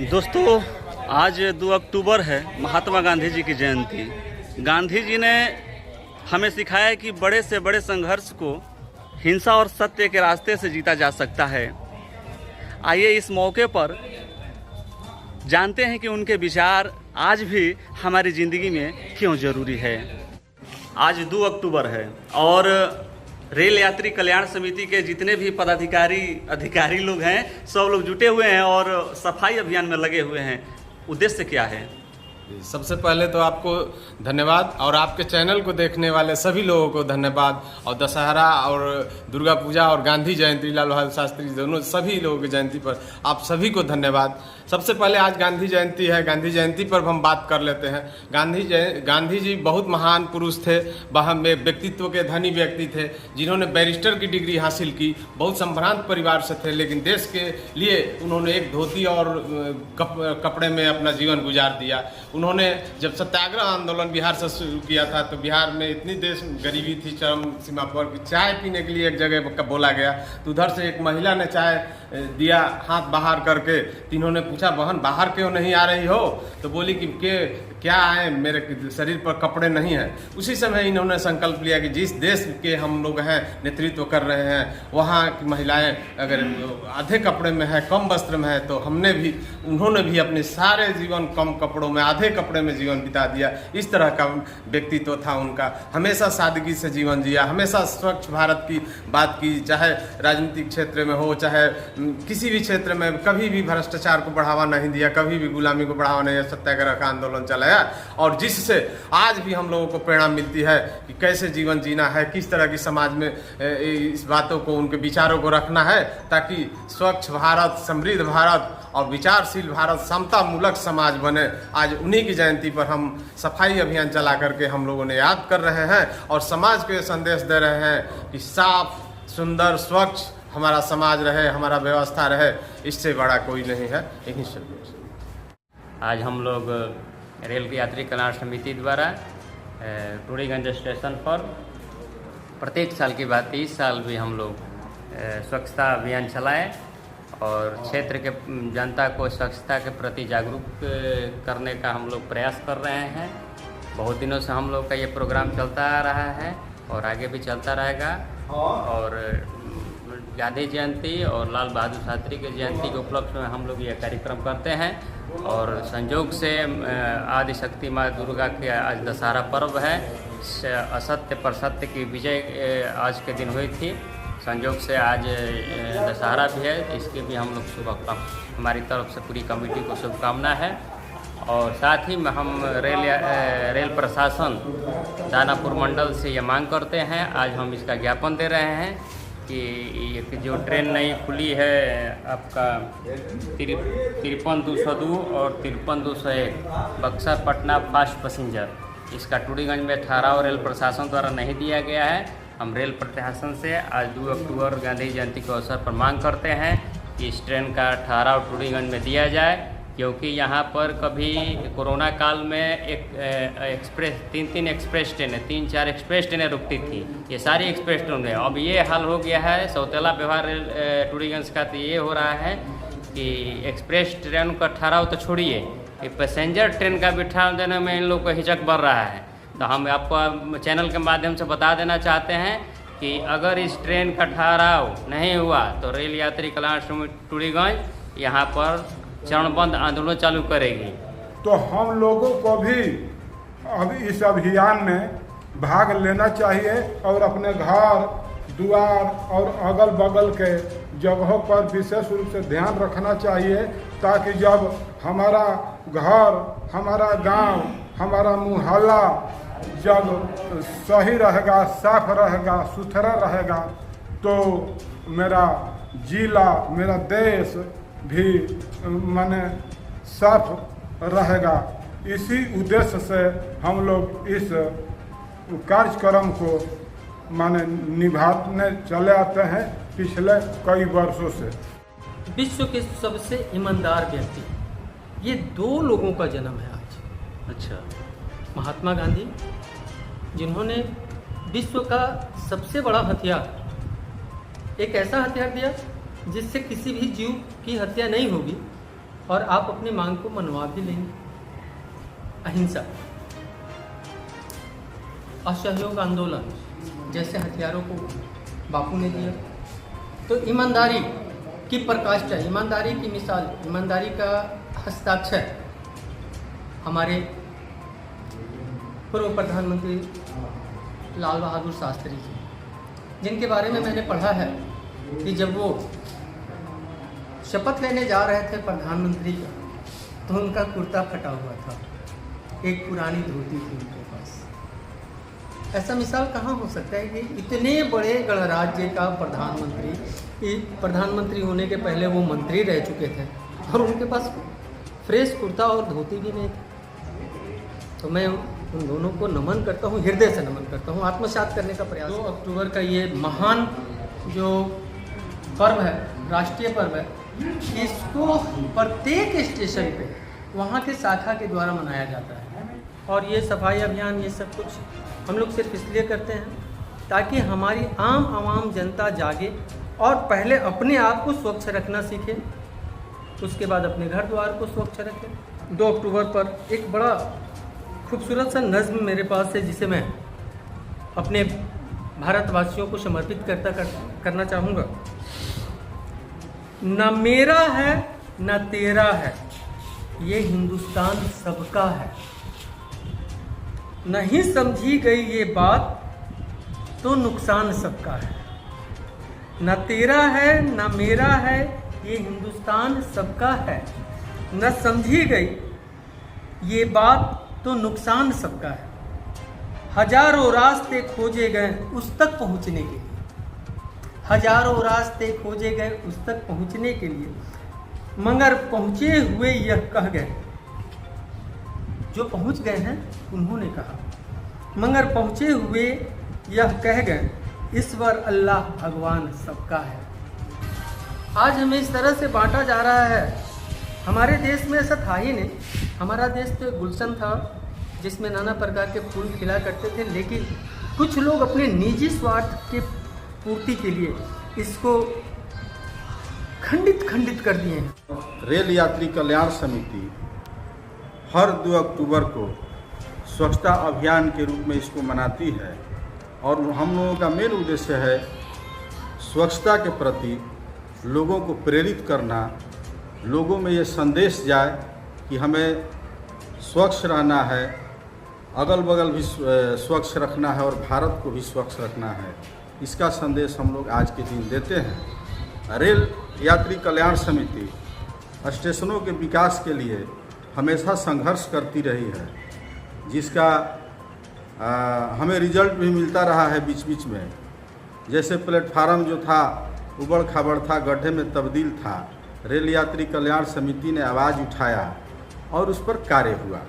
दोस्तों, आज 2 अक्टूबर है, महात्मा गांधी जी की जयंती। गांधी जी ने हमें सिखाया कि बड़े से बड़े संघर्ष को हिंसा और सत्य के रास्ते से जीता जा सकता है। आइए इस मौके पर जानते हैं कि उनके विचार आज भी हमारी ज़िंदगी में क्यों ज़रूरी है। आज 2 अक्टूबर है और रेल यात्री कल्याण समिति के जितने भी अधिकारी लोग हैं, सब लोग जुटे हुए हैं और सफाई अभियान में लगे हुए हैं। उद्देश्य क्या है? सबसे पहले तो आपको धन्यवाद और आपके चैनल को देखने वाले सभी लोगों को धन्यवाद। और दशहरा और दुर्गा पूजा और गांधी जयंती, लाल बहादुर शास्त्री दोनों सभी लोगों की जयंती पर आप सभी को धन्यवाद। सबसे पहले आज गांधी जयंती है, गांधी जयंती पर हम बात कर लेते हैं। गांधी जी बहुत महान पुरुष थे, में व्यक्तित्व के धनी व्यक्ति थे, जिन्होंने बैरिस्टर की डिग्री हासिल की। बहुत संभ्रांत परिवार से थे, लेकिन देश के लिए उन्होंने एक धोती और कपड़े में अपना जीवन गुजार दिया। उन्होंने जब सत्याग्रह आंदोलन बिहार से शुरू किया था, तो बिहार में इतनी देश गरीबी थी चरम सीमा पर कि चाय पीने के लिए एक जगह बोला गया, तो उधर से एक महिला ने चाय दिया हाथ बाहर करके। इन्होंने पूछा, बहन बाहर क्यों नहीं आ रही हो? तो बोली कि क्या आए, मेरे शरीर पर कपड़े नहीं हैं। उसी समय इन्होंने संकल्प लिया कि जिस देश के हम लोग हैं, नेतृत्व कर रहे हैं, वहाँ की महिलाएं अगर आधे कपड़े में है, कम वस्त्र में है, तो उन्होंने भी अपने सारे जीवन कम कपड़ों में, आधे कपड़े में जीवन बिता दिया। इस तरह का व्यक्तित्व था उनका। हमेशा सादगी से जीवन जिया, हमेशा स्वच्छ भारत की बात की, चाहे राजनीतिक क्षेत्र में हो, चाहे किसी भी क्षेत्र में। कभी भी भ्रष्टाचार को बढ़ावा नहीं दिया, कभी भी गुलामी को बढ़ावा नहीं दिया, सत्याग्रह का आंदोलन चलाया, और जिससे आज भी हम लोगों को प्रेरणा मिलती है कि कैसे जीवन जीना है, किस तरह की समाज में इस बातों को, उनके विचारों को रखना है, ताकि स्वच्छ भारत, समृद्ध भारत और विचारशील भारत, समता मूलक समाज बने। आज उन्हीं की जयंती पर हम सफाई अभियान चला करके हम लोगों ने याद कर रहे हैं और समाज को ये संदेश दे रहे हैं कि साफ, सुंदर, स्वच्छ हमारा समाज रहे, हमारा व्यवस्था रहे। इससे बड़ा कोई नहीं है। यही सब आज हम लोग रेल यात्री कल्याण समिति द्वारा टूरीगंज स्टेशन पर प्रत्येक साल की बात इस साल भी हम लोग स्वच्छता अभियान चलाएं और क्षेत्र के जनता को स्वच्छता के प्रति जागरूक करने का हम लोग प्रयास कर रहे हैं। बहुत दिनों से हम लोग का ये प्रोग्राम चलता आ रहा है और आगे भी चलता रहेगा। और गांधी जयंती और लाल बहादुर शास्त्री की जयंती के उपलक्ष्य में हम लोग ये कार्यक्रम करते हैं। और संयोग से आदि शक्ति माँ दुर्गा के आज दशहरा पर्व है। असत्य पर सत्य की विजय आज के दिन हुई थी। संयोग से आज दशहरा भी है, इसके भी हम लोग हमारी तरफ से पूरी कमेटी को शुभकामना है। और साथ ही में हम रेल प्रशासन दानापुर मंडल से ये मांग करते हैं, आज हम इसका ज्ञापन दे रहे हैं कि जो ट्रेन नई खुली है आपका 53-202 और 53-201 बक्सर पटना फास्ट पैसेंजर, इसका टूरीगंज में ठहराव रेल प्रशासन द्वारा नहीं दिया गया है। हम रेल प्रशासन से आज 2 अक्टूबर गांधी जयंती के अवसर पर मांग करते हैं कि इस ट्रेन का ठहराव टूरीगंज में दिया जाए, क्योंकि यहाँ पर कभी कोरोना काल में एक एक्सप्रेस 3-3 एक्सप्रेस ट्रेनें, 3-4 एक्सप्रेस ट्रेनें रुकती थी। ये सारी एक्सप्रेस ट्रेनें अब ये हाल हो गया है। सौतेला व्यवहार टूरीगंज का तो ये हो रहा है कि एक्सप्रेस ट्रेन का ठहराव तो छोड़िए, ये पैसेंजर ट्रेन का भी ठहराव देने में इन लोग को हिचक बढ़ रहा है। तो हम आपको चैनल के माध्यम से बता देना चाहते हैं कि अगर इस ट्रेन का ठहराव नहीं हुआ तो रेल यात्री कल्याण समिति टूरीगंज यहाँ पर चरणबंद आंदोलन चालू करेगी। तो हम लोगों को भी अब इस अभियान में भाग लेना चाहिए और अपने घर द्वार और अगल बगल के जगहों पर विशेष रूप से ध्यान रखना चाहिए, ताकि जब हमारा घर, हमारा गांव, हमारा मुहल्ला जब सही रहेगा, साफ रहेगा, सुथरा रहेगा, तो मेरा जिला, मेरा देश भी माने साफ रहेगा। इसी उद्देश्य से हम लोग इस कार्यक्रम को माने निभाने चले आते हैं पिछले कई वर्षों से। विश्व के सबसे ईमानदार व्यक्ति, ये 2 लोगों का जन्म है आज। अच्छा। महात्मा गांधी, जिन्होंने विश्व का सबसे बड़ा हथियार, एक ऐसा हथियार दिया जिससे किसी भी जीव की हत्या नहीं होगी, और आप अपनी मांग को मनवा भी लेंगे। अहिंसा, असहयोग आंदोलन जैसे हथियारों को बापू ने दिया। तो ईमानदारी की प्रकाष्ठा, ईमानदारी की मिसाल, ईमानदारी का हस्ताक्षर हमारे पूर्व प्रधानमंत्री लाल बहादुर शास्त्री जी, जिनके बारे में मैंने पढ़ा है कि जब वो शपथ लेने जा रहे थे प्रधानमंत्री का, तो उनका कुर्ता फटा हुआ था, एक पुरानी धोती थी उनके पास। ऐसा मिसाल कहाँ हो सकता है कि इतने बड़े गणराज्य का प्रधानमंत्री होने के पहले वो मंत्री रह चुके थे और उनके पास फ्रेश कुर्ता और धोती भी नहीं थी। तो मैं उन दोनों को नमन करता हूँ, हृदय से नमन करता हूँ, आत्मसात करने का प्रयास। 2 अक्टूबर का ये महान जो पर्व है, राष्ट्रीय पर्व है, इसको प्रत्येक स्टेशन पे वहाँ के शाखा के द्वारा मनाया जाता है। और ये सफाई अभियान, ये सब कुछ हम लोग सिर्फ इसलिए करते हैं ताकि हमारी आम जनता जागे और पहले अपने आप को स्वच्छ रखना सीखे, उसके बाद अपने घर द्वार को स्वच्छ रखें। 2 अक्टूबर पर एक बड़ा खूबसूरत सा नज़्म मेरे पास है, जिसे मैं अपने भारतवासियों को समर्पित करना चाहूँगा। न मेरा है न तेरा है, ये हिंदुस्तान सबका है। नहीं समझी गई ये बात तो नुकसान सबका है। न तेरा है न मेरा है, ये हिंदुस्तान सबका है। न समझी गई ये बात तो नुकसान सबका है। हजारों रास्ते खोजे गए उस तक पहुंचने के लिए, हजारों रास्ते खोजे गए उस तक पहुंचने के लिए, मगर पहुंचे हुए यह कह गए, जो पहुंच गए हैं उन्होंने कहा, मगर पहुंचे हुए यह कह गए, ईश्वर अल्लाह भगवान सबका है। आज हमें इस तरह से बांटा जा रहा है। हमारे देश में ऐसा था ही नहीं। हमारा देश तो एक गुलशन था जिसमें नाना प्रकार के फूल खिला करते थे, लेकिन कुछ लोग अपने निजी स्वार्थ के पूर्ति के लिए इसको खंडित कर दिए हैं। रेल यात्री कल्याण समिति हर 2 अक्टूबर को स्वच्छता अभियान के रूप में इसको मनाती है और हम लोगों का मेन उद्देश्य है स्वच्छता के प्रति लोगों को प्रेरित करना, लोगों में ये संदेश जाए कि हमें स्वच्छ रहना है, अगल बगल भी स्वच्छ रखना है और भारत को भी स्वच्छ रखना है। इसका संदेश हम लोग आज के दिन देते हैं। रेल यात्री कल्याण समिति स्टेशनों के विकास के लिए हमेशा संघर्ष करती रही है, जिसका हमें रिजल्ट भी मिलता रहा है बीच बीच में। जैसे प्लेटफार्म जो था उबड़ खाबड़ था, गड्ढे में तब्दील था, रेल यात्री कल्याण समिति ने आवाज़ उठाया और उस पर कार्य हुआ।